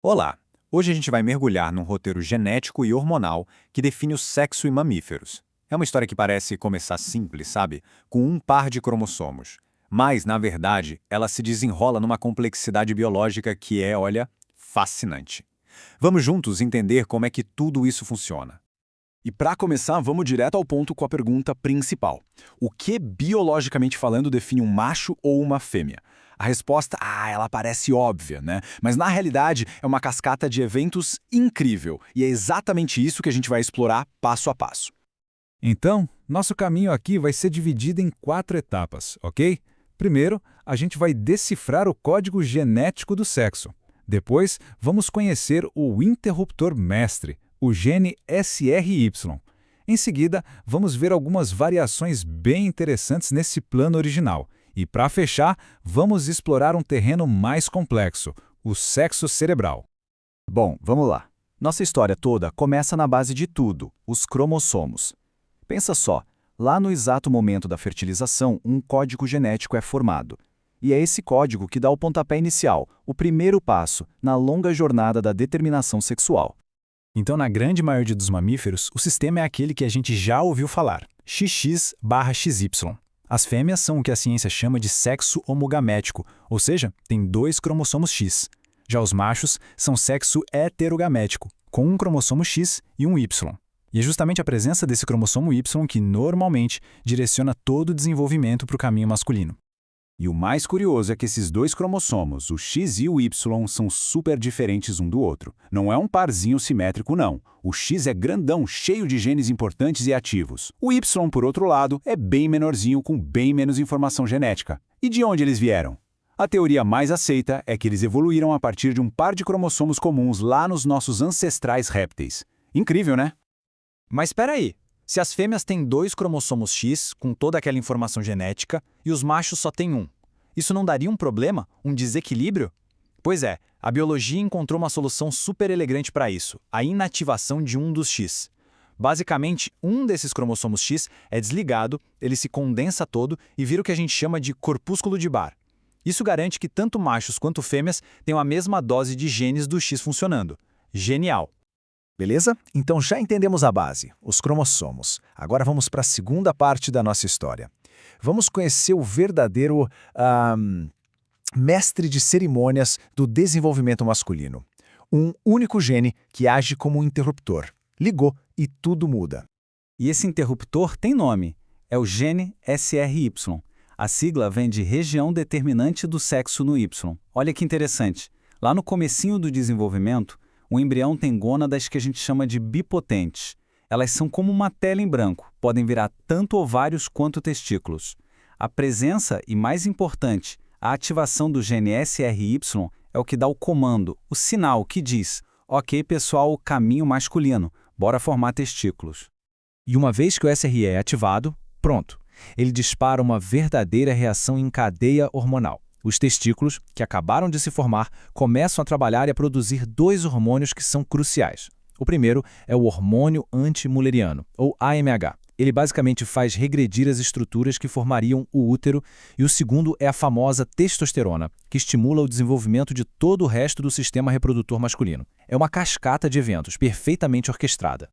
Olá! Hoje a gente vai mergulhar num roteiro genético e hormonal que define o sexo em mamíferos. É uma história que parece começar simples, sabe? Com um par de cromossomos. Mas, na verdade, ela se desenrola numa complexidade biológica que é, olha, fascinante. Vamos juntos entender como é que tudo isso funciona. E para começar, vamos direto ao ponto com a pergunta principal. O que, biologicamente falando, define um macho ou uma fêmea? A resposta, ela parece óbvia, né? Mas na realidade é uma cascata de eventos incrível. E é exatamente isso que a gente vai explorar passo a passo. Então, nosso caminho aqui vai ser dividido em 4 etapas, ok? Primeiro, a gente vai decifrar o código genético do sexo. Depois, vamos conhecer o interruptor mestre, o gene SRY. Em seguida, vamos ver algumas variações bem interessantes nesse plano original. E para fechar, vamos explorar um terreno mais complexo, o sexo cerebral. Bom, vamos lá. Nossa história toda começa na base de tudo, os cromossomos. Pensa só, lá no exato momento da fertilização, um código genético é formado. E é esse código que dá o pontapé inicial, o primeiro passo, na longa jornada da determinação sexual. Então, na grande maioria dos mamíferos, o sistema é aquele que a gente já ouviu falar, XX/XY. As fêmeas são o que a ciência chama de sexo homogamético, ou seja, tem 2 cromossomos X. Já os machos são sexo heterogamético, com um cromossomo X e um Y. E é justamente a presença desse cromossomo Y que normalmente direciona todo o desenvolvimento para o caminho masculino. E o mais curioso é que esses 2 cromossomos, o X e o Y, são super diferentes um do outro. Não é um parzinho simétrico, não. O X é grandão, cheio de genes importantes e ativos. O Y, por outro lado, é bem menorzinho, com bem menos informação genética. E de onde eles vieram? A teoria mais aceita é que eles evoluíram a partir de um par de cromossomos comuns lá nos nossos ancestrais répteis. Incrível, né? Mas espera aí, se as fêmeas têm 2 cromossomos X, com toda aquela informação genética, e os machos só têm um, isso não daria um problema, um desequilíbrio? Pois é, a biologia encontrou uma solução super elegante para isso, a inativação de um dos X. Basicamente, um desses cromossomos X é desligado, ele se condensa todo e vira o que a gente chama de corpúsculo de Barr. Isso garante que tanto machos quanto fêmeas tenham a mesma dose de genes do X funcionando. Genial! Beleza? Então já entendemos a base, os cromossomos. Agora vamos para a segunda parte da nossa história. Vamos conhecer o verdadeiro mestre de cerimônias do desenvolvimento masculino. Um único gene que age como um interruptor. Ligou e tudo muda. E esse interruptor tem nome, é o gene SRY. A sigla vem de região determinante do sexo no Y. Olha que interessante, lá no comecinho do desenvolvimento, o embrião tem gônadas que a gente chama de bipotentes. Elas são como uma tela em branco, podem virar tanto ovários quanto testículos. A presença e, mais importante, a ativação do gene SRY é o que dá o comando, o sinal que diz: ok, pessoal, caminho masculino, bora formar testículos. E uma vez que o SRE é ativado, pronto, ele dispara uma verdadeira reação em cadeia hormonal. Os testículos, que acabaram de se formar, começam a trabalhar e a produzir 2 hormônios que são cruciais. O primeiro é o hormônio antimuleriano, ou AMH. Ele basicamente faz regredir as estruturas que formariam o útero, e o segundo é a famosa testosterona, que estimula o desenvolvimento de todo o resto do sistema reprodutor masculino. É uma cascata de eventos perfeitamente orquestrada.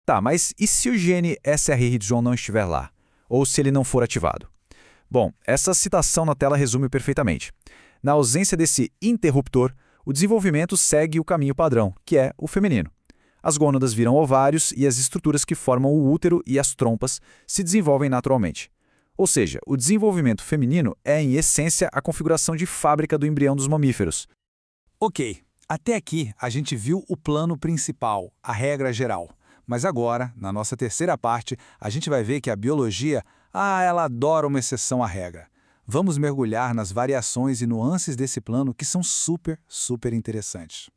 Tá, mas e se o gene SRY não estiver lá? Ou se ele não for ativado? Bom, essa citação na tela resume perfeitamente. Na ausência desse interruptor, o desenvolvimento segue o caminho padrão, que é o feminino. As gônadas viram ovários e as estruturas que formam o útero e as trompas se desenvolvem naturalmente. Ou seja, o desenvolvimento feminino é, em essência, a configuração de fábrica do embrião dos mamíferos. Ok, até aqui a gente viu o plano principal, a regra geral. Mas agora, na nossa terceira parte, a gente vai ver que a biologia, ela adora uma exceção à regra. Vamos mergulhar nas variações e nuances desse plano que são super, super interessantes.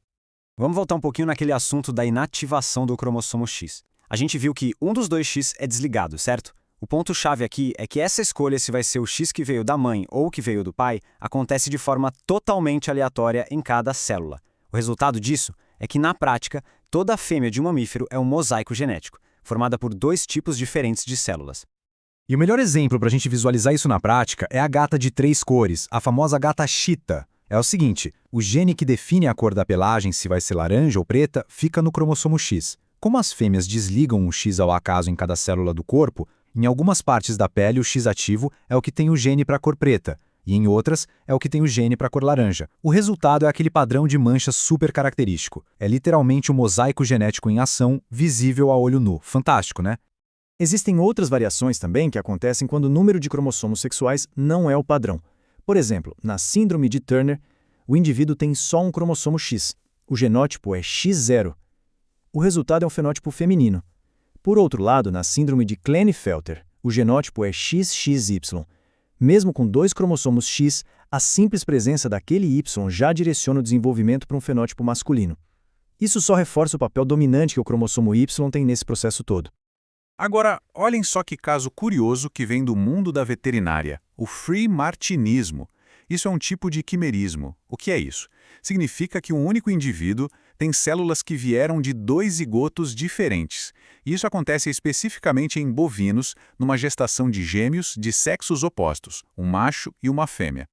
Vamos voltar um pouquinho naquele assunto da inativação do cromossomo X. A gente viu que um dos 2 X é desligado, certo? O ponto-chave aqui é que essa escolha se vai ser o X que veio da mãe ou que veio do pai acontece de forma totalmente aleatória em cada célula. O resultado disso é que, na prática, toda fêmea de um mamífero é um mosaico genético, formada por 2 tipos diferentes de células. E o melhor exemplo para a gente visualizar isso na prática é a gata de 3 cores, a famosa gata chita. É o seguinte, o gene que define a cor da pelagem, se vai ser laranja ou preta, fica no cromossomo X. Como as fêmeas desligam um X ao acaso em cada célula do corpo, em algumas partes da pele o X ativo é o que tem o gene para a cor preta, e em outras é o que tem o gene para a cor laranja. O resultado é aquele padrão de mancha super característico. É literalmente um mosaico genético em ação, visível a olho nu. Fantástico, né? Existem outras variações também que acontecem quando o número de cromossomos sexuais não é o padrão. Por exemplo, na síndrome de Turner, o indivíduo tem só um cromossomo X. O genótipo é X0. O resultado é um fenótipo feminino. Por outro lado, na síndrome de Klinefelter, o genótipo é XXY. Mesmo com 2 cromossomos X, a simples presença daquele Y já direciona o desenvolvimento para um fenótipo masculino. Isso só reforça o papel dominante que o cromossomo Y tem nesse processo todo. Agora, olhem só que caso curioso que vem do mundo da veterinária, o free-martinismo. Isso é um tipo de quimerismo. O que é isso? Significa que um único indivíduo tem células que vieram de 2 zigotos diferentes. Isso acontece especificamente em bovinos, numa gestação de gêmeos de sexos opostos, um macho e uma fêmea.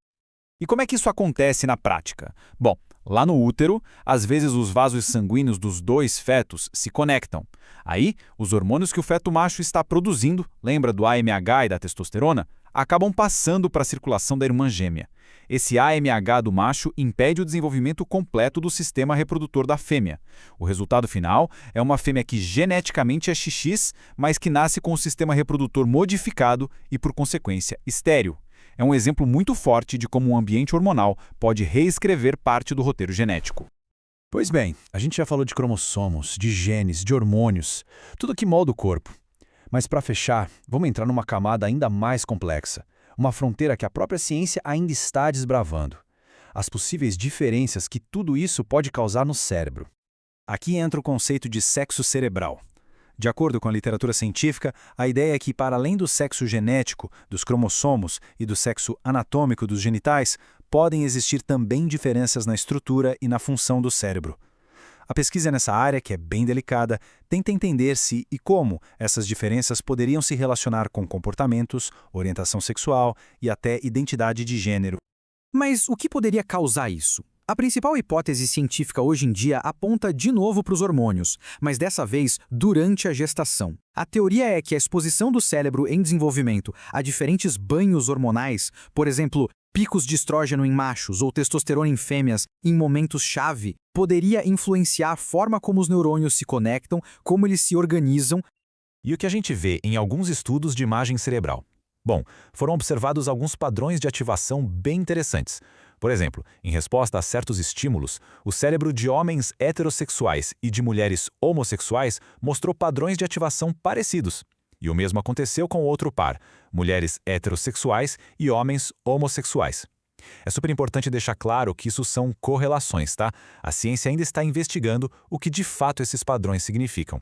E como é que isso acontece na prática? Bom, lá no útero, às vezes os vasos sanguíneos dos 2 fetos se conectam. Aí, os hormônios que o feto macho está produzindo, lembra do AMH e da testosterona, acabam passando para a circulação da irmã gêmea. Esse AMH do macho impede o desenvolvimento completo do sistema reprodutor da fêmea. O resultado final é uma fêmea que geneticamente é XX, mas que nasce com o sistema reprodutor modificado e, por consequência, estéril. É um exemplo muito forte de como um ambiente hormonal pode reescrever parte do roteiro genético. Pois bem, a gente já falou de cromossomos, de genes, de hormônios, tudo que molda o corpo. Mas para fechar, vamos entrar numa camada ainda mais complexa, uma fronteira que a própria ciência ainda está desbravando. As possíveis diferenças que tudo isso pode causar no cérebro. Aqui entra o conceito de sexo cerebral. De acordo com a literatura científica, a ideia é que, para além do sexo genético, dos cromossomos e do sexo anatômico dos genitais, podem existir também diferenças na estrutura e na função do cérebro. A pesquisa nessa área, que é bem delicada, tenta entender se e como essas diferenças poderiam se relacionar com comportamentos, orientação sexual e até identidade de gênero. Mas o que poderia causar isso? A principal hipótese científica hoje em dia aponta de novo para os hormônios, mas dessa vez durante a gestação. A teoria é que a exposição do cérebro em desenvolvimento a diferentes banhos hormonais, por exemplo, picos de estrógeno em machos ou testosterona em fêmeas em momentos-chave, poderia influenciar a forma como os neurônios se conectam, como eles se organizam. E o que a gente vê em alguns estudos de imagem cerebral? Bom, foram observados alguns padrões de ativação bem interessantes. Por exemplo, em resposta a certos estímulos, o cérebro de homens heterossexuais e de mulheres homossexuais mostrou padrões de ativação parecidos. E o mesmo aconteceu com outro par, mulheres heterossexuais e homens homossexuais. É super importante deixar claro que isso são correlações, tá? A ciência ainda está investigando o que de fato esses padrões significam.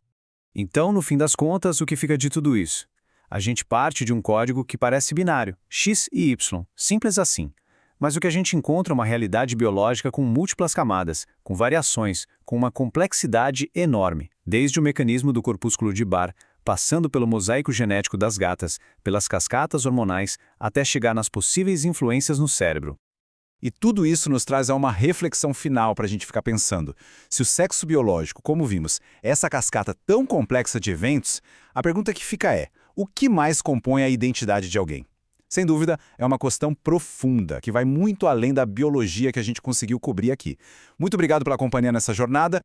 Então, no fim das contas, o que fica de tudo isso? A gente parte de um código que parece binário, X e Y, simples assim. Mas o que a gente encontra é uma realidade biológica com múltiplas camadas, com variações, com uma complexidade enorme, desde o mecanismo do corpúsculo de Barr, passando pelo mosaico genético das gatas, pelas cascatas hormonais, até chegar nas possíveis influências no cérebro. E tudo isso nos traz a uma reflexão final para a gente ficar pensando. Se o sexo biológico, como vimos, é essa cascata tão complexa de eventos, a pergunta que fica é: o que mais compõe a identidade de alguém? Sem dúvida, é uma questão profunda, que vai muito além da biologia que a gente conseguiu cobrir aqui. Muito obrigado pela companhia nessa jornada